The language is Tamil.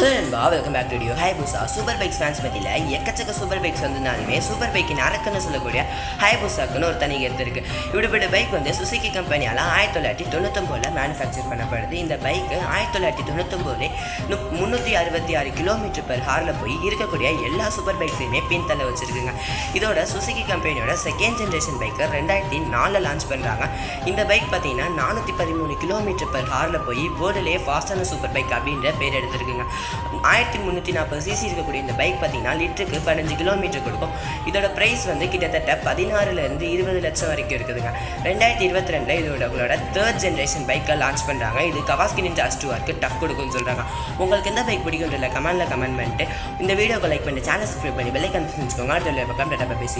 Hello and welcome back to video. Hayabusa Super Bikes fans பத்தில எக்கச்சக்க சூப்பர் பைக்ஸ் வந்தனாலுமே சூப்பர் பைக்கின் அரக்கன்னு சொல்லக்கூடிய ஹயபுசாக்குன்னு ஒரு தனி கருத்து இருக்கு. இப்படிப்பட்ட பைக் வந்து சுசுகி கம்பெனியால 1999ல மேனுஃபேக்சர் பண்ணப்படுது. இந்த பைக் 1999 366 km/h போய் இருக்கக்கூடிய எல்லா சூப்பர் பைக்ஸையுமே பின்தள்ள வச்சிருக்குங்க. இதோட சுசுகி கம்பெனியோட செகண்ட் ஜெனரேஷன் பைக்கை 2004ல் லான்ச் பண்ணுறாங்க. இந்த பைக் பார்த்தீங்கன்னா 413 km/h போய் வேர்ல்டுலேயே ஃபாஸ்டான சூப்பர் பைக் அப்படின்ற பேர் எடுத்திருக்குங்க. 1340 cc இருக்கக்கூடிய இந்த பைக் பார்த்தீங்கன்னா லிட்டருக்கு 15 கிலோமீட்டர் கொடுக்கும். இதோட ப்ரைஸ் வந்து கிட்டத்தட்ட 16 to 20 லட்சம் வரைக்கும் இருக்குதுங்க. 2022 இதோட தேர்ட் ஜென்ரேஷன் பைக்கை லான்ச் பண்ணுறாங்க. இது கவாஸ்கி நிஞ்சா R2 டஃப் கொடுக்கும்னு சொல்கிறாங்க. உங்களுக்கு எந்த பைக் பிடிக்கும்ன்றல கமெண்ட் பண்ணிட்டு இந்த வீடியோக்கு லைக் பண்ணி சேனல் சப்ஸ்கிரைப் பண்ணி பெல் ஐகான் செஞ்சுக்கோங்க. அடுத்த பக்கம் பேசி